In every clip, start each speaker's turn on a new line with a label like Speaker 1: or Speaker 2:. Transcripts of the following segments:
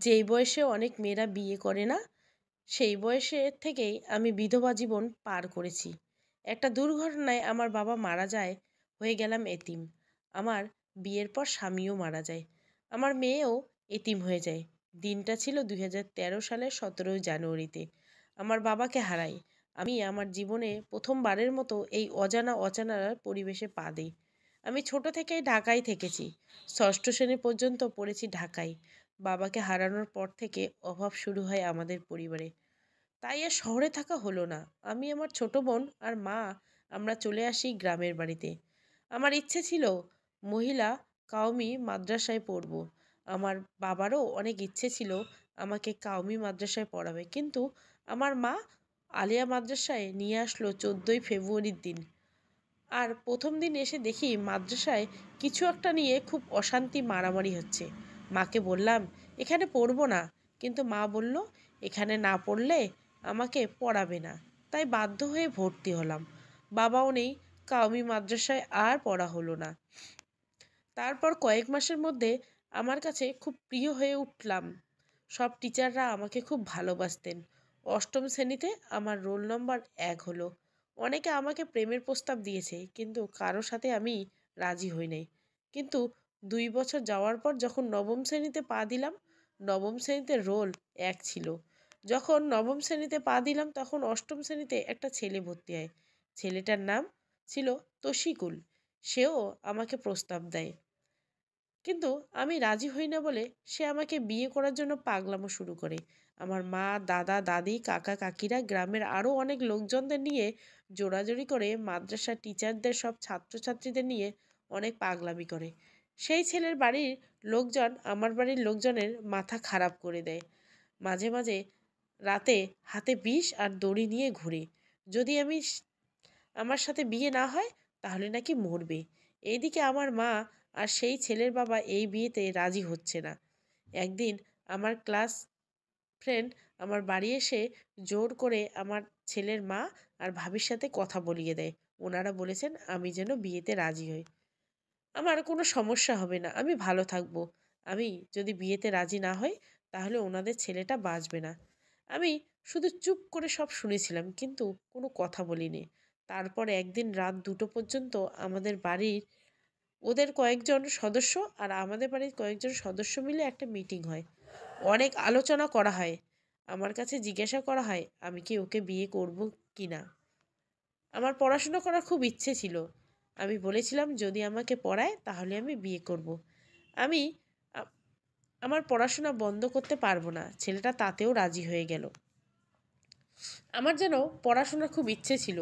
Speaker 1: যেই বয়সে অনেক মেয়েরা বিয়ে করে না, সেই বয়সে থেকেই আমি বিধবা জীবন পার করেছি। একটা দুর্ঘটনায় আমার বাবা মারা যায়, হয়ে গেলাম এতিম। আমার বিয়ের পর স্বামীও মারা যায়, আমার মেয়েও এতিম হয়ে যায়। দিনটা ছিল 2013 সালের 17 জানুয়ারিতে। আমার বাবাকে হারাই। আমি আমার জীবনে প্রথমবারের মতো এই অজানা পরিবেশে পা দিই। আমি ছোট থেকেই ঢাকায় থেকেছি, ষষ্ঠ শ্রেণী পর্যন্ত পড়েছি ঢাকায়। বাবাকে হারানোর পর থেকে অভাব শুরু হয় আমাদের পরিবারে, তাই আর শহরে থাকা হলো না। আমি, আমার ছোট বোন আর মা আমরা চলে আসি গ্রামের বাড়িতে। আমার ইচ্ছে ছিল মহিলা কাউমি মাদ্রাসায় পড়ব। আমার বাবারও অনেক ইচ্ছে ছিল আমাকে কাউমি মাদ্রাসায় পড়াবে, কিন্তু আমার মা আলিয়া মাদ্রাসায় নিয়ে আসলো 14ই ফেব্রুয়ারির দিন। আর প্রথম দিন এসে দেখি মাদ্রাসায় কিছু একটা নিয়ে খুব অশান্তি মারামারি হচ্ছে। মাকে বললাম এখানে পড়বো না, কিন্তু মা বলল এখানে না পড়লে আমাকে পড়াবে না। তাই বাধ্য হয়ে ভর্তি হলাম। বাবাও নেই, কাউমি মাদ্রাসায় আর পড়া হলো না। তারপর কয়েক মাসের মধ্যে আমার কাছে খুব প্রিয় হয়ে উঠলাম। সব টিচাররা আমাকে খুব ভালোবাসতেন। অষ্টম শ্রেণীতে আমার রোল নম্বর 1 হলো। অনেকে আমাকে প্রেমের প্রস্তাব দিয়েছে, কিন্তু কারো সাথে আমি রাজি হই নাই। কিন্তু 2 বছর যাওয়ার পর যখন নবম শ্রেণীতে পা দিলাম, নবম শ্রেণীতে রোল 1 ছিল। যখন নবম শ্রেণীতে পা দিলাম তখন অষ্টম শ্রেণীতে একটা ছেলে ভর্তি হয়। ছেলেটার নাম ছিল তশিকুল। সেও আমাকে প্রস্তাব দেয়, কিন্তু আমি রাজি হই না বলে সে আমাকে বিয়ে করার জন্য পাগলামো শুরু করে। আমার মা, দাদা, দাদি, কাকা, কাকিরা, গ্রামের আরও অনেক লোকজনদের নিয়ে জোরাজুরি করে মাদ্রাসার টিচারদের, সব ছাত্রছাত্রীদের নিয়ে অনেক পাগলামি করে। সেই ছেলের বাড়ির লোকজন আমার বাড়ির লোকজনের মাথা খারাপ করে দেয়। মাঝে মাঝে রাতে হাতে বিষ আর দড়ি নিয়ে ঘুরে। যদি আমার সাথে বিয়ে না হয় তাহলে নাকি মরবে। এইদিকে আমার মা আর সেই ছেলের বাবা এই বিয়েতে রাজি হচ্ছে না। একদিন আমার ক্লাস ফ্রেন্ড আমার বাড়ি এসে জোর করে আমার ছেলের মা আর ভাবির সাথে কথা বলিয়ে দেয়। ওনারা বলেছেন আমি যেন বিয়েতে রাজি হই। আমার কোনো সমস্যা হবে না, আমি ভালো থাকবো। আমি যদি বিয়েতে রাজি না হই তাহলে ওনাদের ছেলেটা বাঁচবে না। আমি শুধু চুপ করে সব শুনেছিলাম, কিন্তু কোনো কথা বলিনি। তারপর একদিন রাত 2টো পর্যন্ত আমাদের বাড়ির ওদের কয়েকজন সদস্য আর আমাদের বাড়ির কয়েকজন সদস্য মিলে একটা মিটিং হয়। অনেক আলোচনা করা হয়। আমার কাছে জিজ্ঞাসা করা হয় আমি কি ওকে বিয়ে করব কি না। আমার পড়াশোনা করার খুব ইচ্ছে ছিল। আমি বলেছিলাম যদি আমাকে পড়ায় তাহলে আমি বিয়ে করব। আমি আ- আমার পড়াশোনা বন্ধ করতে পারবো না। ছেলেটা তাতেও রাজি হয়ে গেল। আমার যেন পড়াশোনার খুব ইচ্ছে ছিল।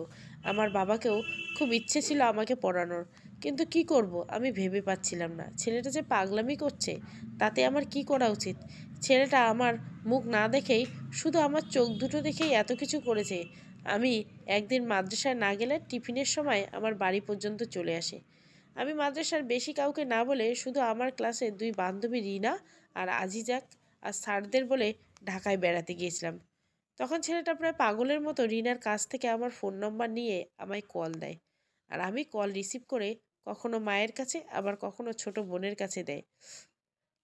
Speaker 1: আমার বাবাকেও খুব ইচ্ছে ছিল আমাকে পড়ানোর, কিন্তু কি করব আমি ভেবে পাচ্ছিলাম না। ছেলেটা যে পাগলামি করছে, তাতে আমার কি করা উচিত? ছেলেটা আমার মুখ না দেখেই, শুধু আমার চোখ দুটো দেখেই এত কিছু করেছে। আমি একদিন মাদ্রাসায় না গেলে টিফিনের সময় আমার বাড়ি পর্যন্ত চলে আসে। আমি মাদ্রাসার বেশি কাউকে না বলে শুধু আমার ক্লাসের 2 বান্ধবী রিনা আর আজিজাক আর স্যারদের বলে ঢাকায় বেড়াতে গিয়েছিলাম। তখন ছেলেটা প্রায় পাগলের মতো রিনার কাছ থেকে আমার ফোন নম্বর নিয়ে আমায় কল দেয়। আর আমি কল রিসিভ করে কখনো মায়ের কাছে, আবার কখনো ছোট বোনের কাছে দেয়,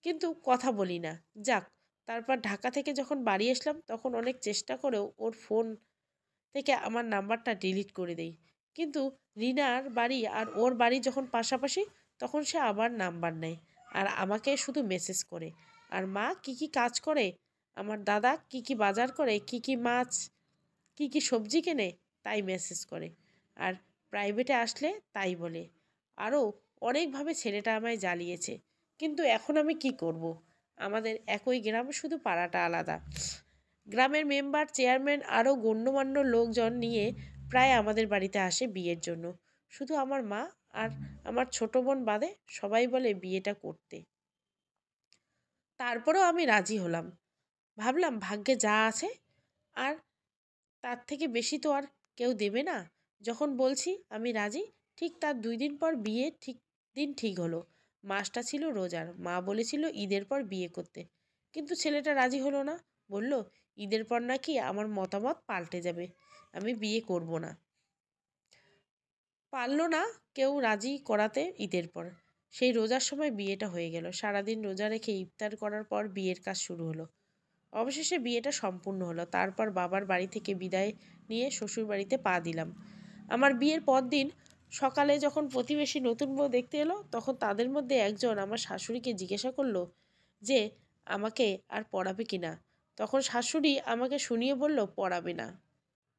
Speaker 1: কিন্তু কথা বলি না। যাক, তারপর ঢাকা থেকে যখন বাড়ি আসলাম তখন অনেক চেষ্টা করেও ওর ফোন থেকে আমার নাম্বারটা ডিলিট করে দেই। কিন্তু রিনার বাড়ি আর ওর বাড়ি যখন পাশাপাশি, তখন সে আবার নাম্বার নেয় আর আমাকে শুধু মেসেজ করে। আর মা কি কি কাজ করে, আমার দাদা কি কি বাজার করে, কি কি মাছ, কি কি সবজি কেনে, তাই মেসেজ করে। আর প্রাইভেটে আসলে তাই বলে। আরও অনেকভাবে ছেলেটা আমায় জ্বালিয়েছে, কিন্তু এখন আমি কি করব? আমাদের একই গ্রাম, শুধু পাড়াটা আলাদা। গ্রামের মেম্বার, চেয়ারম্যান আরও গণ্যমান্য লোকজন নিয়ে প্রায় আমাদের বাড়িতে আসে বিয়ের জন্য। শুধু আমার মা আর আমার ছোট বোন বাদে সবাই বলে বিয়েটা করতে। তারপরেও আমি রাজি হলাম। ভাবলাম ভাগ্যে যা আছে, আর তার থেকে বেশি তো আর কেউ দেবে না। যখন বলছি আমি রাজি, ঠিক তার 2 দিন পর বিয়ে ঠিক হলো। মাসটা ছিল রোজার। মা বলেছিল ঈদের পর বিয়ে করতে, কিন্তু ছেলেটা রাজি হলো না। বলল ঈদের পর নাকি আমার মতামত পাল্টে যাবে, আমি বিয়ে করব না। পারল না কেউ রাজি করাতে ঈদের পর। সেই রোজার সময় বিয়েটা হয়ে গেল। সারাদিন রোজা রেখে ইফতার করার পর বিয়ের কাজ শুরু হলো। অবশেষে বিয়েটা সম্পূর্ণ হলো। তারপর বাবার বাড়ি থেকে বিদায় নিয়ে শ্বশুর বাড়িতে পা দিলাম। আমার বিয়ের পর দিন সকালে যখন প্রতিবেশী নতুন বউ দেখতে এলো, তখন তাদের মধ্যে একজন আমার শাশুড়িকে জিজ্ঞাসা করলো যে আমাকে আর পড়াবে কিনা। তখন শাশুড়ি আমাকে শুনিয়ে বলল, পড়াবে না।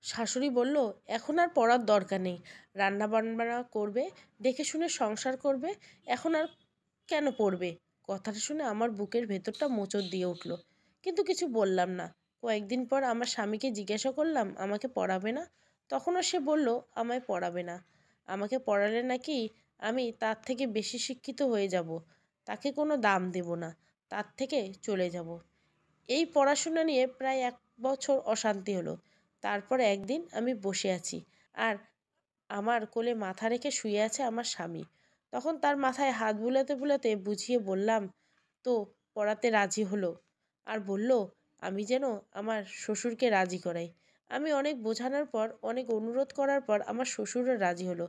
Speaker 1: শাশুড়ি বলল, এখন আর পড়ার দরকার নেই, রান্না বান্না করবে, দেখে শুনে সংসার করবে, এখন আর কেন পড়বে। কথাটা শুনে আমার বুকের ভেতরটা মোচড় দিয়ে উঠল, কিন্তু কিছু বললাম না। কয়েকদিন পর আমার স্বামীকে জিজ্ঞাসা করলাম, আমাকে পড়াবে না। তখনও সে বলল, আমায় পড়াবে না। আমাকে পড়ালে নাকি আমি তার থেকে বেশি শিক্ষিত হয়ে যাব, তাকে কোনো দাম দেব না, তার থেকে চলে যাব। এই পড়াশোনা নিয়ে প্রায় 1 বছর অশান্তি হলো। তারপর একদিন আমি বসে আছি, আর আমার কোলে মাথা রেখে শুয়ে আছে আমার স্বামী। তখন তার মাথায় হাত বুলাতে বুলাতে বুঝিয়ে বললাম, তো পড়াতে রাজি হলো, আর বলল আমি যেন আমার শ্বশুরকে রাজি করাই। আমি অনেক বোঝানোর পর, অনেক অনুরোধ করার পর আমার শ্বশুরও রাজি হলো,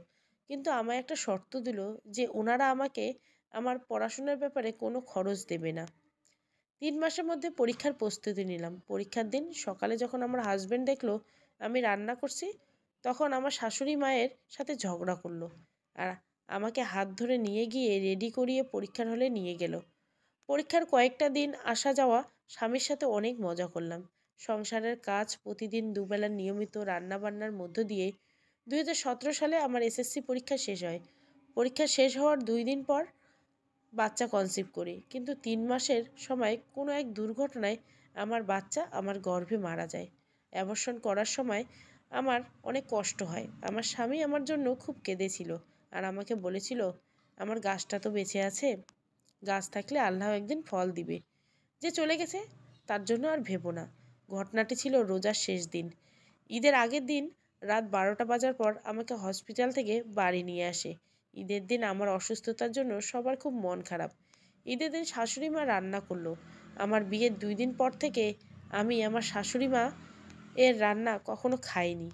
Speaker 1: কিন্তু আমায় একটা শর্ত দিল যে ওনারা আমাকে আমার পড়াশোনার ব্যাপারে কোনো খরচ দেবে না। 3 মাসের মধ্যে পরীক্ষার প্রস্তুতি নিলাম। পরীক্ষার দিন সকালে যখন আমার হাজব্যান্ড দেখলো আমি রান্না করছি, তখন আমার শাশুড়ি মায়ের সাথে ঝগড়া করলো, আর আমাকে হাত ধরে নিয়ে গিয়ে রেডি করিয়ে পরীক্ষার হলে নিয়ে গেল। পরীক্ষার কয়েকটা দিন আসা যাওয়া, স্বামীর সাথে অনেক মজা করলাম। সংসারের কাজ, প্রতিদিন দুবেলা নিয়মিত রান্না বান্নার মধ্য দিয়ে 2017 সালে আমার এসএসসি পরীক্ষা শেষ হয়। পরীক্ষা শেষ হওয়ার 2 দিন পর বাচ্চা কনসিভ করি, কিন্তু 3 মাসের সময় কোনো এক দুর্ঘটনায় আমার বাচ্চা আমার গর্ভে মারা যায়। অ্যাবর্শন করার সময় আমার অনেক কষ্ট হয়। আমার স্বামী আমার জন্য খুব কেঁদেছিল, আর আমাকে বলেছিল, আমার গাছটা তো বেঁচে আছে, গাছ থাকলে আল্লাহ একদিন ফল দিবে, যে চলে গেছে তার জন্য আর ভেবো না। ঘটনাটি ছিল রোজার শেষ দিন। ঈদের আগের দিন রাত 12টা বাজার পর আমাকে হসপিটাল থেকে বাড়ি নিয়ে আসে। ঈদের দিন আমার অসুস্থতার জন্য সবার খুব মন খারাপ। ঈদের দিন শাশুড়ি মা রান্না করলো। আমার বিয়ের 2 দিন পর থেকে আমি আমার শাশুড়ি মা এর রান্না কখনো খাইনি।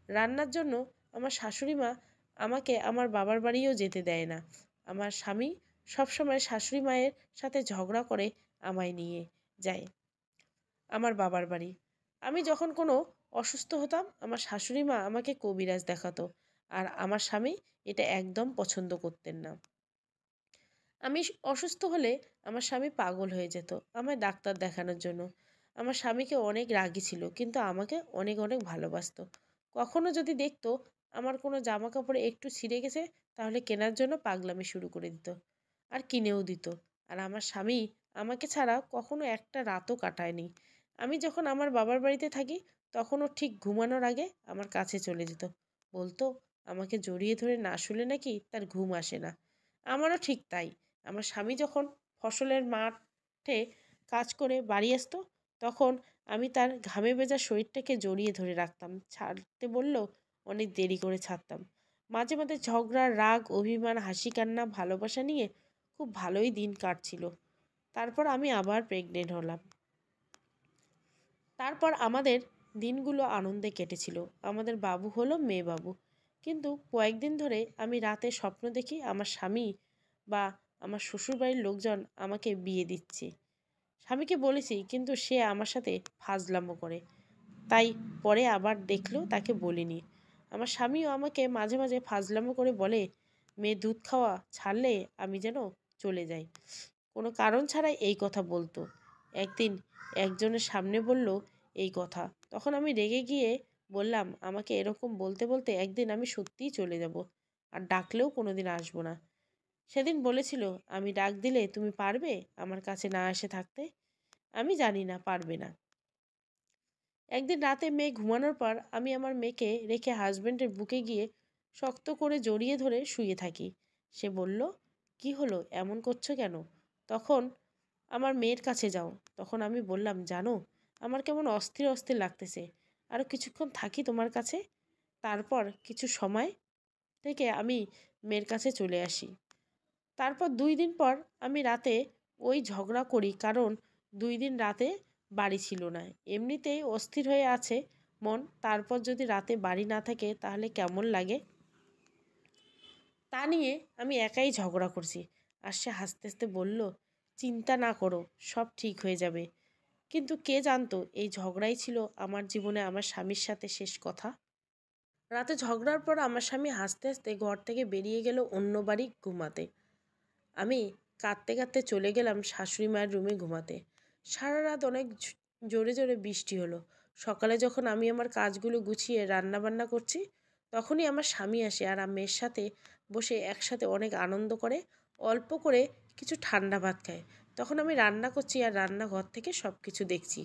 Speaker 1: রান্নার জন্য আমার শাশুড়ি মা আমাকে আমার বাবার বাড়িও যেতে দেয় না। আমার স্বামী সবসময় শাশুড়ি মায়ের সাথে ঝগড়া করে আমায় নিয়ে যায় আমার বাবার বাড়ি। আমি যখন কোনো অসুস্থ হতাম, আমার শাশুড়ি মা আমাকে কবিরাজ দেখাতো, আর আমার স্বামী এটা একদম পছন্দ করতেন না। আমি অসুস্থ হলে আমার স্বামী পাগল হয়ে যেত আমায় ডাক্তার দেখানোর জন্য। আমার স্বামীকে অনেক রাগী ছিল, কিন্তু আমাকে অনেক অনেক ভালোবাসতো। কখনো যদি দেখতো আমার কোনো জামা কাপড়ে একটু ছিঁড়ে গেছে, তাহলে কেনার জন্য পাগলামি শুরু করে দিত, আর কিনেও দিত। আর আমার স্বামী আমাকে ছাড়া কখনো একটা রাতও কাটায়নি। আমি যখন আমার বাবার বাড়িতে থাকি, তখনও ঠিক ঘুমানোর আগে আমার কাছে চলে যেত, বলতো আমাকে জড়িয়ে ধরে না শুলে নাকি তার ঘুম আসে না। আমারও ঠিক তাই। আমার স্বামী যখন ফসলের মাঠে কাজ করে বাড়ি আসতো, তখন আমি তার ঘামে ভেজা শরীরটাকে জড়িয়ে ধরে রাখতাম, ছাড়তে বললেও অনেক দেরি করে ছাড়তাম। মাঝে মাঝে ঝগড়া, রাগ, অভিমান, হাসি কান্না, ভালোবাসা নিয়ে খুব ভালোই দিন কাটছিল। তারপর আমি আবার প্রেগনেন্ট হলাম। তারপর আমাদের দিনগুলো আনন্দে কেটেছিল। আমাদের বাবু হলো মেয়ে বাবু। কিন্তু কয়েকদিন ধরে আমি রাতে স্বপ্ন দেখি আমার স্বামী বা আমার শ্বশুরবাড়ির লোকজন আমাকে বিয়ে দিচ্ছে। স্বামীকে বলেছি, কিন্তু সে আমার সাথে ফাজলামো করে, তাই পরে আবার দেখলেও তাকে বলিনি। আমার স্বামীও আমাকে মাঝে মাঝে ফাজলামো করে বলে, মেয়ে দুধ খাওয়া ছাড়লে আমি যেন চলে যাই। কোনো কারণ ছাড়াই এই কথা বলতো। একদিন একজনের সামনে বলল এই কথা, তখন আমি রেগে গিয়ে বললাম, আমাকে এরকম বলতে বলতে একদিন আমি সত্যিই চলে যাব, আর ডাকলেও কোনোদিন আসবো না। সেদিন বলেছিল, আমি ডাক দিলে তুমি পারবে আমার কাছে না এসে থাকতে? আমি জানি না পারবে না। একদিন রাতে মেয়ে ঘুমানোর পর আমি আমার মেয়েকে রেখে হাজবেন্ডের বুকে গিয়ে শক্ত করে জড়িয়ে ধরে শুয়ে থাকি। সে বলল, কি হলো, এমন করছো কেন? তখন আমার মেয়ের কাছে যাও। তখন আমি বললাম, জানো আমার কেমন অস্থির অস্থির লাগতেছে, আরও কিছুক্ষণ থাকি তোমার কাছে। তারপর কিছু সময় থেকে আমি মেয়ের কাছে চলে আসি। তারপর 2 দিন পর আমি রাতে ওই ঝগড়া করি, কারণ 2 দিন রাতে বাড়ি ছিল না। এমনিতেই অস্থির হয়ে আছে মন, তারপর যদি রাতে বাড়ি না থাকে তাহলে কেমন লাগে, তা নিয়ে আমি একাই ঝগড়া করছি। আর সে হাসতে হাসতে বলল, চিন্তা না করো, সব ঠিক হয়ে যাবে। কিন্তু কে জানতো এই ঝগড়াই ছিল আমার জীবনে আমার স্বামীর সাথে শেষ কথা। রাতে ঝগড়ার পর আমার স্বামী হাসতে হাসতে ঘর থেকে বেরিয়ে গেল অন্য বাড়ি ঘুমাতে। আমি কাঁদতে কাঁদতে চলে গেলাম শাশুড়ি মায়ের রুমে ঘুমাতে। সারা রাত অনেক জোরে জোরে বৃষ্টি হলো। সকালে যখন আমি আমার কাজগুলো গুছিয়ে রান্না বান্না করছি, তখনই আমার স্বামী আসে আর মেয়ের সাথে বসে একসাথে অনেক আনন্দ করে, অল্প করে কিছু ঠান্ডা ভাত খায়। তখন আমি রান্না করছি আর রান্নাঘর থেকে সব কিছু দেখছি।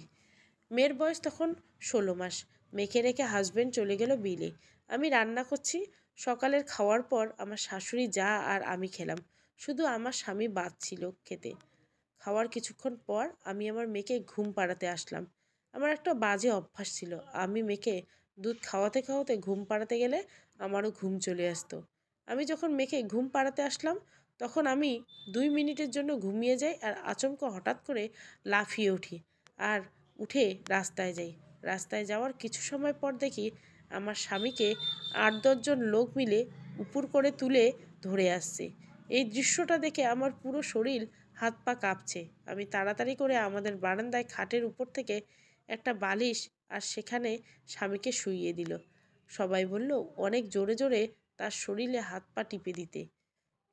Speaker 1: মেয়ের বয়স তখন 16 মাস। মেয়েকে রেখে হাজবেন্ড চলে গেল বিলে। আমি রান্না করছি। সকালের খাওয়ার পর আমার শাশুড়ি যা আর আমি খেলাম। শুধু আমার স্বামী বাদ ছিল খেতে। খাওয়ার কিছুক্ষণ পর আমি আমার মেয়েকে ঘুম পাড়াতে আসলাম। আমার একটা বাজে অভ্যাস ছিল, আমি মেয়েকে দুধ খাওয়াতে খাওয়াতে ঘুম পাড়াতে গেলে আমারও ঘুম চলে আসতো। আমি যখন মেয়েকে ঘুম পাড়াতে আসলাম, তখন আমি 2 মিনিটের জন্য ঘুমিয়ে যাই আর আচমকা হঠাৎ করে লাফিয়ে উঠি আর উঠে রাস্তায় যাই। রাস্তায় যাওয়ার কিছু সময় পর দেখি আমার স্বামীকে 8-10 জন লোক মিলে উপুর করে তুলে ধরে আসছে। এই দৃশ্যটা দেখে আমার পুরো শরীর হাত পা কাঁপছে। আমি তাড়াতাড়ি করে আমাদের বারান্দায় খাটের উপর থেকে একটা বালিশ আর সেখানে স্বামীকে শুইয়ে দিল। সবাই বলল অনেক জোরে জোরে তার শরীরে হাত পা টিপে দিতে,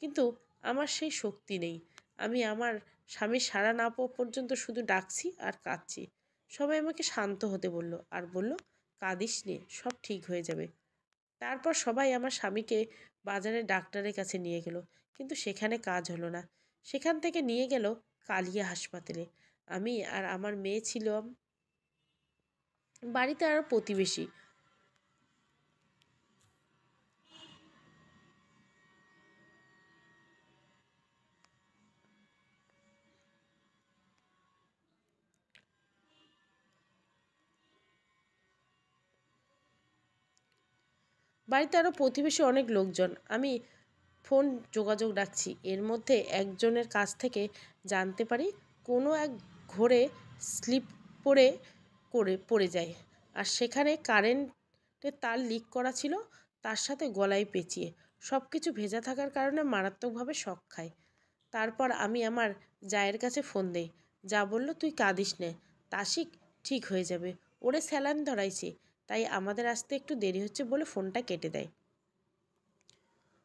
Speaker 1: কিন্তু আমার সেই শক্তি নেই। আমি আমার স্বামীর সাড়া না পাওয়া পর্যন্ত শুধু ডাকছি আর কাঁদছি। সবাই আমাকে শান্ত হতে বলল আর বলল, কাঁদিস নে, সব ঠিক হয়ে যাবে। তারপর সবাই আমার স্বামীকে বাজারে ডাক্তারের কাছে নিয়ে গেল, কিন্তু সেখানে কাজ হলো না। সেখান থেকে নিয়ে গেল কালিয়া হাসপাতালে। আমি আর আমার মেয়ে ছিলাম বাড়িতে, আরও প্রতিবেশী। অনেক লোকজন। আমি ফোন যোগাযোগ রাখছি। এর মধ্যে একজনের কাছ থেকে জানতে পারি কোনো এক ঘরে স্লিপ পড়ে পড়ে যায় আর সেখানে কারেন্টের তার লিক করা ছিল, তার সাথে গলায় পেঁচিয়ে। সব কিছু ভেজা থাকার কারণে মারাত্মকভাবে শক খায়। তারপর আমি আমার জায়ের কাছে ফোন দেই। যা বলল, তুই কাঁদিস নে, তাসিক ঠিক হয়ে যাবে, ওরে স্যালাইন ধরাইছে, তাই আমাদের আসতে একটু দেরি হচ্ছে বলে ফোনটা কেটে দেয়।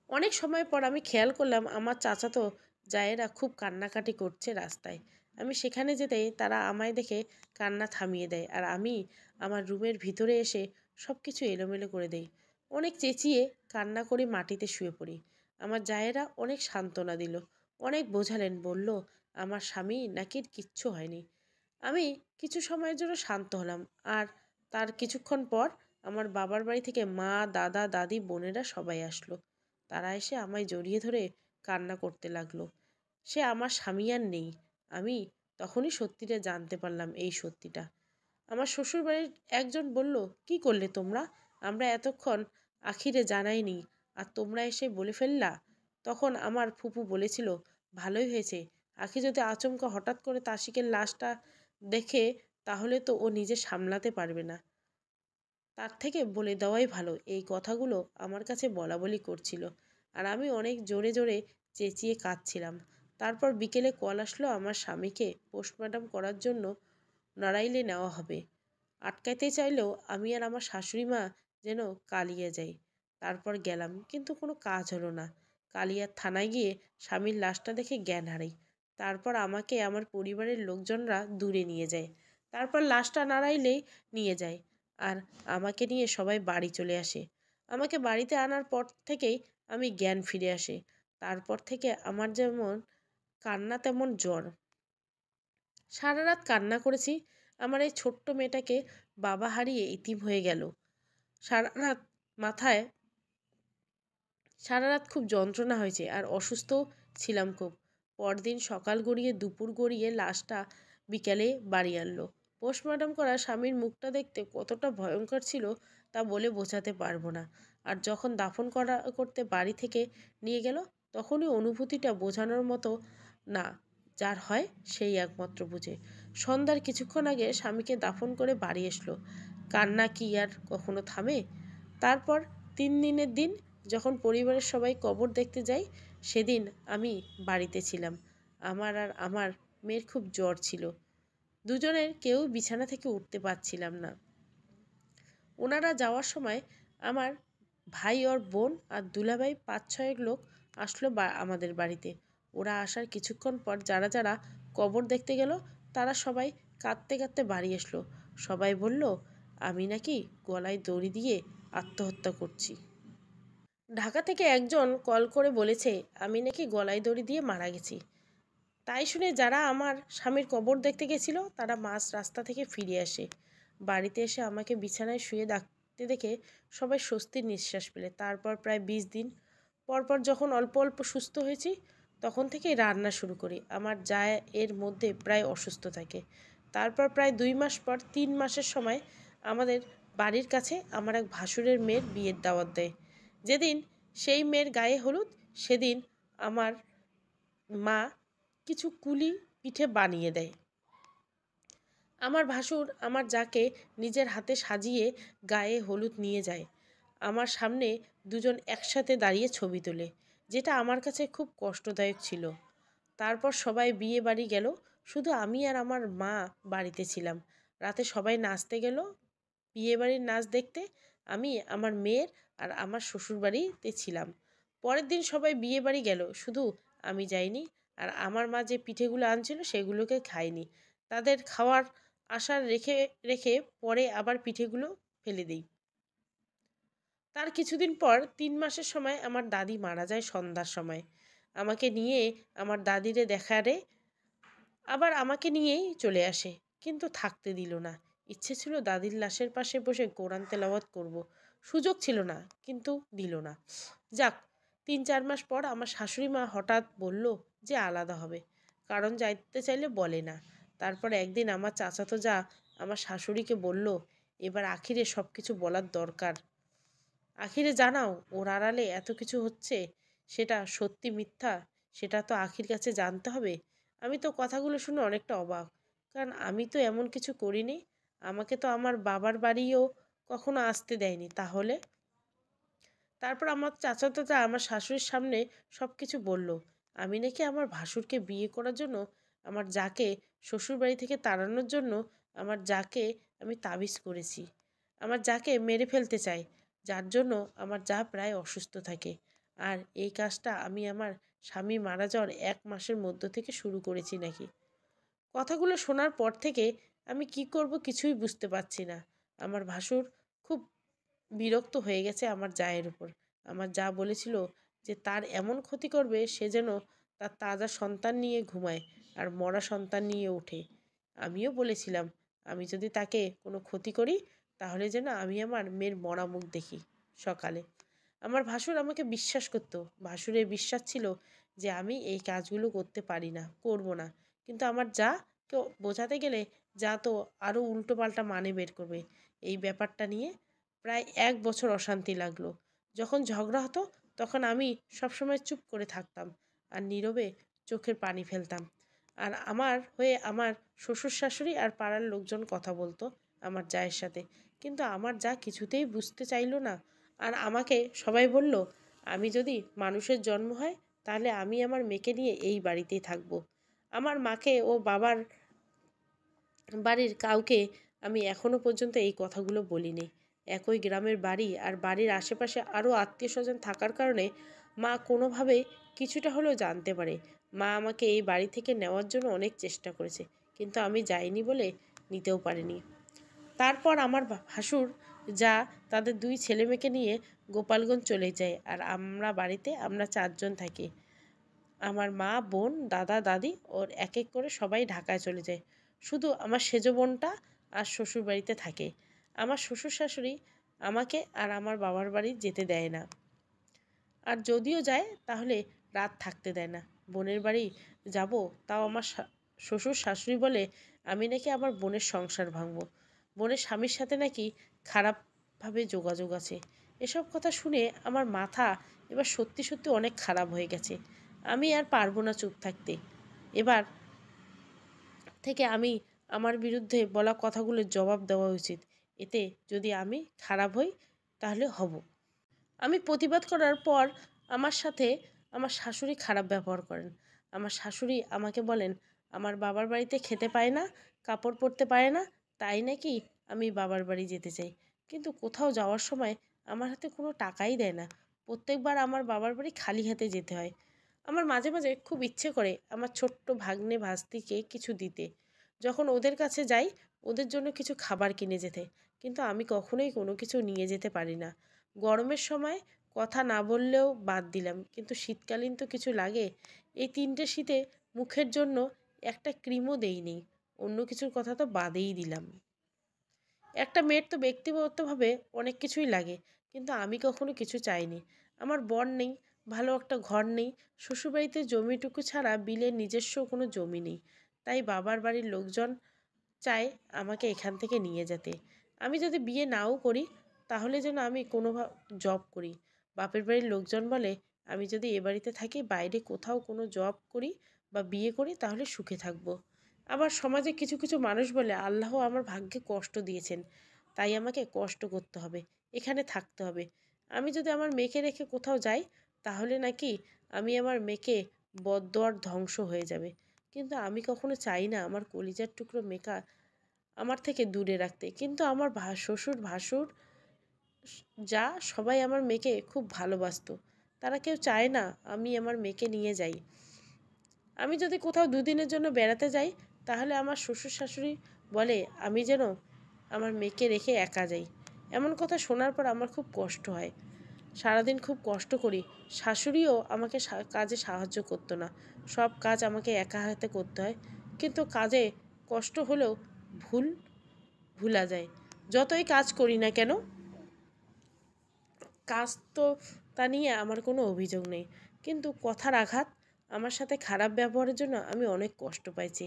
Speaker 1: অনেক সময় পর আমি খেয়াল করলাম আমার চাচাতো জায়েরা খুব কান্নাকাটি করছে রাস্তায়। আমি সেখানে যেতেই তারা আমায় দেখে কান্না থামিয়ে দেয় আর আমি আমার রুমের ভিতরে এসে সব কিছু এলোমেলো করে দেই। অনেক চেঁচিয়ে কান্না করে মাটিতে শুয়ে পড়ি। আমার জায়েরা অনেক সান্ত্বনা দিল, অনেক বোঝালেন, বলল আমার স্বামী নাকি কিচ্ছু হয়নি। আমি কিছু সময়ের জন্য শান্ত হলাম আর তার কিছুক্ষণ পর আমার বাবার বাড়ি থেকে মা, দাদা, দাদি, বোনেরা সবাই আসলো। তারা এসে আমায় জড়িয়ে ধরে কান্না করতে লাগলো। সে আমার স্বামী আর নেই। আমি তখনই সত্যিটা জানতে পারলাম, এই সত্যিটা। আমার শ্বশুরবাড়ির একজন বলল, কি করলে তোমরা? আমরা এতক্ষণ আখিরে জানাইনি আর তোমরা এসে বলে ফেললা। তখন আমার ফুপু বলেছিল, ভালোই হয়েছে, আখি যদি আচমকা হঠাৎ করে তাসিকের লাশটা দেখে তাহলে তো ও নিজে সামলাতে পারবে না। তার থেকে বলে দেওয়াই ভালো। এই কথাগুলো আমার কাছে বলা বলি করছিল আর আমি অনেক জোরে জোরে চেঁচিয়ে কাঁদছিলাম। তারপর বিকেলে কল আসলো আমার স্বামীকে পোস্টমর্টম করার জন্য নড়াইলে নেওয়া হবে। আটকাতে চাইলেও আমি আর আমার শাশুড়ি মা যেন কালিয়ে যাই। তারপর গেলাম, কিন্তু কোনো কাজ হলো না। কালিয়ার থানায় গিয়ে স্বামীর লাশটা দেখে জ্ঞান হারাই। তারপর আমাকে আমার পরিবারের লোকজনরা দূরে নিয়ে যায়। তারপর লাশটা নাড়াইলেই নিয়ে যায় আর আমাকে নিয়ে সবাই বাড়ি চলে আসে। আমাকে বাড়িতে আনার পর থেকেই আমি জ্ঞান ফিরে আসে। তারপর থেকে আমার যেমন কান্না তেমন জ্বর। সারা রাত কান্না করেছি। আমার এই ছোট্ট মেয়েটাকে বাবা হারিয়ে ইতিম হয়ে গেল। সারা রাত মাথায় সারা রাত খুব যন্ত্রণা হয়েছে আর অসুস্থ ছিলাম খুব। পরদিন সকাল গড়িয়ে দুপুর গড়িয়ে লাশটা বিকালে বাড়ি আনলো। পোস্টমর্টম করা স্বামীর মুখটা দেখতে কতটা ভয়ঙ্কর ছিল তা বলে বোঝাতে পারবো না। আর যখন দাফন করতে বাড়ি থেকে নিয়ে গেল, তখনই অনুভূতিটা বোঝানোর মতো না, যার হয় সেই একমাত্র বুঝে। সন্ধ্যার কিছুক্ষণ আগে স্বামীকে দাফন করে বাড়ি আসলো। কান্না কি আর কখনো থামে? তারপর 3 দিনের দিন যখন পরিবারের সবাই কবর দেখতে যাই, সেদিন আমি বাড়িতে ছিলাম। আমার আর আমার মেয়ের খুব জ্বর ছিল। দুজনের কেউ বিছানা থেকে উঠতে পারছিলাম না। ওনারা যাওয়ার সময় আমার ভাই ওর বোন আর দুলাভাই 5-6 লোক আসলো আমাদের বাড়িতে। ওরা আসার কিছুক্ষণ পর যারা যারা কবর দেখতে গেল তারা সবাই কাঁদতে কাঁদতে বাড়ি আসলো। সবাই বলল আমি নাকি গলায় দড়ি দিয়ে আত্মহত্যা করছি। ঢাকা থেকে একজন কল করে বলেছে আমি নাকি গলায় দড়ি দিয়ে মারা গেছি। তাই শুনে যারা আমার স্বামীর কবর দেখতে গেছিল তারা মাঝ রাস্তা থেকে ফিরে আসে। বাড়িতে এসে আমাকে বিছানায় শুয়ে ডাকতে দেখে সবাই স্বস্তির নিঃশ্বাস পেলে। তারপর প্রায় 20 দিন পরপর যখন অল্প অল্প সুস্থ হয়েছি তখন থেকেই রান্না শুরু করি। আমার যা এর মধ্যে প্রায় অসুস্থ থাকে। তারপর প্রায় 2 মাস পর 3 মাসের সময় আমাদের বাড়ির কাছে আমার এক ভাসুরের মেয়ের বিয়ের দাওয়াত দেয়। যেদিন সেই মেয়ের গায়ে হলুদ সেদিন আমার মা কিছু কুলি পিঠে বানিয়ে দেয়। আমার ভাসুর আমার যাকে নিজের হাতে সাজিয়ে গায়ে হলুদ নিয়ে যায়। আমার সামনে দুজন একসাথে দাঁড়িয়ে ছবি তোলে, যেটা আমার কাছে খুব কষ্টদায়ক ছিল। তারপর সবাই বিয়ে বাড়ি গেল, শুধু আমি আর আমার মা বাড়িতে ছিলাম। রাতে সবাই নাচতে গেল বিয়ে বাড়ির নাচ দেখতে। আমি আমার মেয়ের আর আমার শ্বশুর বাড়িতে ছিলাম। পরের দিন সবাই বিয়ে বাড়ি গেল, শুধু আমি যাইনি। আর আমার মা যে পিঠেগুলো আনছিল সেগুলোকে খাইনি। তাদের খাওয়ার আশা রেখে রেখে পরে আবার পিঠেগুলো ফেলে দিই। তার কিছুদিন পর 3 মাসের সময় আমার দাদি মারা যায় সন্ধ্যার সময়। আমাকে নিয়ে আমার দাদিরে দেখারে আবার আমাকে নিয়েই চলে আসে, কিন্তু থাকতে দিল না। ইচ্ছে ছিল দাদির লাশের পাশে বসে কোরআন তেলাওয়াত করব, সুযোগ ছিল না, কিন্তু দিল না। যাক, 3-4 মাস পর আমার শাশুড়ি মা হঠাৎ বলল যে আলাদা হবে, কারণ যাইতে চাইলে বলে না। তারপর একদিন আমার চাচাতো যা আমার শাশুড়িকে বলল এবার আখিরে সব কিছু বলার দরকার। আখিরে জানাও ওর আড়ালে এত কিছু হচ্ছে, সেটা সত্যি মিথ্যা সেটা তো আখির কাছে জানতে হবে। আমি তো কথাগুলো শুনে অনেকটা অবাক, কারণ আমি তো এমন কিছু করিনি। আমাকে তো আমার বাবার বাড়িও কখনো আসতে দেয়নি। তাহলে তারপর আমার চাচাতো যা আমার শাশুড়ির সামনে সব কিছু বলল। আমি নাকি আমার ভাসুরকে বিয়ে করার জন্য, আমার যাকে শ্বশুর বাড়ি থেকে তাড়ানোর জন্য আমার যাকে আমি তাবিজ করেছি। আমার যাকে মেরে ফেলতে চাই, যার জন্য আমার যা প্রায় অসুস্থ থাকে। আর এই কাজটা আমি আমার স্বামী মারা যাওয়ার 1 মাসের মধ্য থেকে শুরু করেছি নাকি। কথাগুলো শোনার পর থেকে আমি কি করব কিছুই বুঝতে পারছি না। আমার ভাসুর খুব বিরক্ত হয়ে গেছে আমার জায়ের উপর। আমার যা বলেছিল যে তার এমন ক্ষতি করবে সে যেন তার তাজা সন্তান নিয়ে ঘুমায় আর মরা সন্তান নিয়ে ওঠে। আমিও বলেছিলাম আমি যদি তাকে কোনো ক্ষতি করি তাহলে যেন আমি আমার মেয়ের মরা মুখ দেখি সকালে। আমার ভাসুর আমাকে বিশ্বাস করতো। ভাসুরের বিশ্বাস ছিল যে আমি এই কাজগুলো করতে পারি না, করব না। কিন্তু আমার যা কেউ বোঝাতে গেলে যা তো আরও উল্টোপাল্টা মানে বের করবে। এই ব্যাপারটা নিয়ে প্রায় 1 বছর অশান্তি লাগলো। যখন ঝগড়া হতো তখন আমি সবসময় চুপ করে থাকতাম আর নীরবে চোখের পানি ফেলতাম। আর আমার হয়ে আমার শ্বশুর শাশুড়ি আর পাড়ার লোকজন কথা বলতো আমার জায়ের সাথে, কিন্তু আমার যা কিছুতেই বুঝতে চাইলো না। আর আমাকে সবাই বলল আমি যদি মানুষের জন্ম হয় তাহলে আমি আমার মেয়েকে নিয়ে এই বাড়িতেই থাকবো। আমার মাকে ও বাবার বাড়ির কাউকে আমি এখনো পর্যন্ত এই কথাগুলো বলিনি। একই গ্রামের বাড়ি আর বাড়ির আশেপাশে আরও আত্মীয় স্বজন থাকার কারণে মা কোনোভাবে কিছুটা হলেও জানতে পারে। মা আমাকে এই বাড়ি থেকে নেওয়ার জন্য অনেক চেষ্টা করেছে, কিন্তু আমি যাইনি বলে নিতেও পারিনি। তারপর আমার ভাসুর যা তাদের 2 ছেলেমেয়েকে নিয়ে গোপালগঞ্জ চলে যায় আর আমরা 4 জন থাকি। আমার মা, বোন, দাদা, দাদি ওর এক এক করে সবাই ঢাকায় চলে যায়। শুধু আমার সেজো বোনটা আর শ্বশুর বাড়িতে থাকে। আমার শ্বশুর শাশুড়ি আমাকে আর আমার বাবার বাড়ি যেতে দেয় না, আর যদিও যায় তাহলে রাত থাকতে দেয় না। বোনের বাড়ি যাব, তাও আমার শ্বশুর শাশুড়ি বলে আমি নাকি আমার বোনের সংসার ভাঙবো, বোনের স্বামীর সাথে নাকি খারাপভাবে যোগাযোগ আছে। এসব কথা শুনে আমার মাথা এবার সত্যি সত্যি অনেক খারাপ হয়ে গেছে। আমি আর পারবো না চুপ থাকতে। এবার থেকে আমি আমার বিরুদ্ধে বলা কথাগুলোর জবাব দেওয়া উচিত। এতে যদি আমি খারাপ হই তাহলে হব। আমি প্রতিবাদ করার পর আমার সাথে আমার শাশুড়ি খারাপ ব্যবহার করেন। আমার শাশুড়ি আমাকে বলেন আমার বাবার বাড়িতে খেতে পায় না, কাপড় পরতে পারে না, তাই নাকি আমি বাবার বাড়ি যেতে চাই। কিন্তু কোথাও যাওয়ার সময় আমার হাতে কোনো টাকাই দেয় না। প্রত্যেকবার আমার বাবার বাড়ি খালি হাতে যেতে হয়। আমার মাঝে মাঝে খুব ইচ্ছে করে আমার ছোট্ট ভাগ্নে ভাস্তিকে কিছু দিতে। যখন ওদের কাছে যাই ওদের জন্য কিছু খাবার কিনে যেতে, কিন্তু আমি কখনোই কোনো কিছু নিয়ে যেতে পারি না। গরমের সময় কথা না বললেও বাদ দিলাম, কিন্তু শীতকালীন তো কিছু লাগে। এই 3টে শীতে মুখের জন্য একটা ক্রিমও দেইনি, অন্য কিছুর কথা তো বাদেই দিলাম। একটা মেয়ের তো ব্যক্তিগতভাবে অনেক কিছুই লাগে, কিন্তু আমি কখনো কিছু চাইনি। আমার বর নেই, ভালো একটা ঘর নেই, শ্বশুরবাড়িতে জমিটুকু ছাড়া বিলের নিজস্ব কোনো জমি নেই। তাই বাবার বাড়ির লোকজন চায় আমাকে এখান থেকে নিয়ে যেতে। আমি যদি বিয়ে নাও করি তাহলে যেন আমি কোনো জব করি। বাপের বাড়ির লোকজন বলে আমি যদি এ বাড়িতে থাকি, বাইরে কোথাও কোনো জব করি বা বিয়ে করি তাহলে সুখে থাকবো। আবার সমাজে কিছু কিছু মানুষ বলে আল্লাহ আমার ভাগ্যে কষ্ট দিয়েছেন, তাই আমাকে কষ্ট করতে হবে, এখানে থাকতে হবে। আমি যদি আমার মেয়েকে রেখে কোথাও যাই তাহলে নাকি আমি আমার মেয়েকে বদ্দোয়ার ধ্বংস হয়ে যাবে। কিন্তু আমি কখনো চাই না আমার কলিজার টুকরো মেয়েকা আমার থেকে দূরে রাখতে। কিন্তু আমার শ্বশুর ভাসুর যা সবাই আমার মেয়েকে খুব ভালোবাসতো, তারা কেউ চায় না আমি আমার মেয়েকে নিয়ে যাই। আমি যদি কোথাও দুদিনের জন্য বেড়াতে যাই তাহলে আমার শ্বশুর শাশুড়ি বলে আমি যেন আমার মেয়েকে রেখে একা যাই। এমন কথা শোনার পর আমার খুব কষ্ট হয়। সারাদিন খুব কষ্ট করি, শাশুড়িও আমাকে কাজে সাহায্য করতো না, সব কাজ আমাকে একা হাতে করতে হয়। কিন্তু কাজে কষ্ট হলেও ভুল ভুলা যায়। যতই কাজ করি না কেন, কাজ তো তা নিয়ে আমার কোনো অভিযোগ নেই, কিন্তু কথার আঘাত, আমার সাথে খারাপ ব্যবহারের জন্য আমি অনেক কষ্ট পাইছি।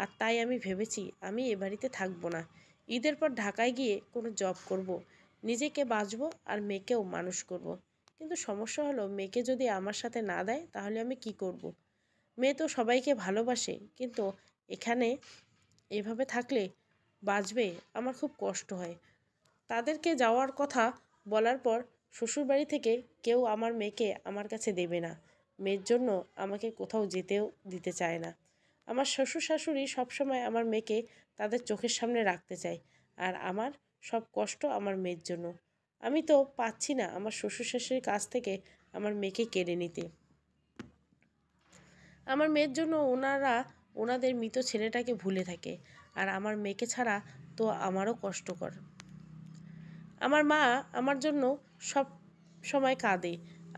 Speaker 1: আর তাই আমি ভেবেছি আমি এ বাড়িতে থাকবো না। ঈদের পর ঢাকায় গিয়ে কোনো জব করব, নিজেকে বাঁচবো আর মেয়েকেও মানুষ করব। কিন্তু সমস্যা হলো মেয়েকে যদি আমার সাথে না দেয় তাহলে আমি কি করব। মেয়ে তো সবাইকে ভালোবাসে, কিন্তু এখানে এভাবে থাকলে বাঁচবে, আমার খুব কষ্ট হয়। তাদেরকে যাওয়ার কথা বলার পর শ্বশুরবাড়ি থেকে কেউ আমার মেয়েকে আমার কাছে দেবে না। মেয়ের জন্য আমাকে কোথাও যেতেও দিতে চায় না। আমার শ্বশুর শাশুড়ি সবসময় আমার মেয়েকে তাদের চোখের সামনে রাখতে চায়, আর আমার সব কষ্ট আমার মেয়ের জন্য। আমি তো পাচ্ছি না আমার শ্বশুর শাশুড়ির কাছ থেকে আমার মেয়েকে কেড়ে নিতে। আমার মেয়ের জন্য ওনারা ওনাদের মৃত ছেলেটাকে ভুলে থাকে, আর আমার মেয়েকে ছাড়া তো আমারও কষ্টকর। আমার মা আমার জন্য সব সময় কাঁদে।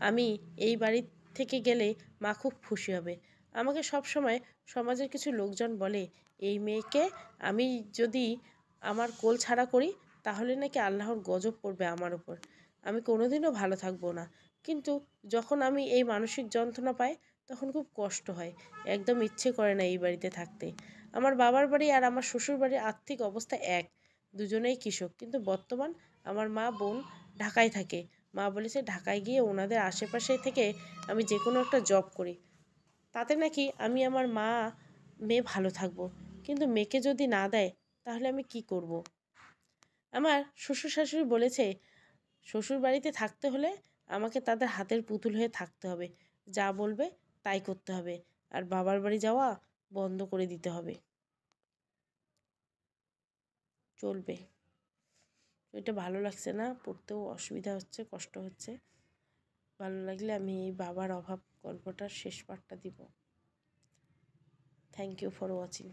Speaker 1: আমি এই বাড়ি থেকে গেলে মা খুব খুশি হবে। আমাকে সব সময় সমাজের কিছু লোকজন বলে এই মেয়েকে আমি যদি আমার কোল ছাড়া করি তাহলে নাকি আল্লাহর গজব পড়বে আমার উপর, আমি কোনোদিনও ভালো থাকবো না। কিন্তু যখন আমি এই মানসিক যন্ত্রণা পাই তখন খুব কষ্ট হয়, একদম ইচ্ছে করে না এই বাড়িতে থাকতে। আমার বাবার বাড়ি আর আমার শ্বশুর বাড়ির আর্থিক অবস্থা এক, দুজনেই কৃষক, কিন্তু বর্তমান আমার মা বোন ঢাকায় থাকে। মা বলেছে ঢাকায় গিয়ে ওনাদের আশেপাশে থেকে আমি যে কোনো একটা জব করি, তাতে নাকি আমি আমার মা মেয়ে ভালো থাকবো। কিন্তু মেয়েকে যদি না দেয় তাহলে আমি কি করব। আমার শ্বশুর শাশুড়ি বলেছে শ্বশুর বাড়িতে থাকতে হলে আমাকে তাদের হাতের পুতুল হয়ে থাকতে হবে, যা বলবে তাই করতে হবে, আর বাবার বাড়ি যাওয়া বন্ধ করে দিতে হবে। চলবে। এটা ভালো লাগছে না, পড়তেও অসুবিধা হচ্ছে, কষ্ট হচ্ছে। ভালো লাগলে আমি এই বাবার অভাব গল্পটার শেষ পার্টটা দিব। Thank you for watching.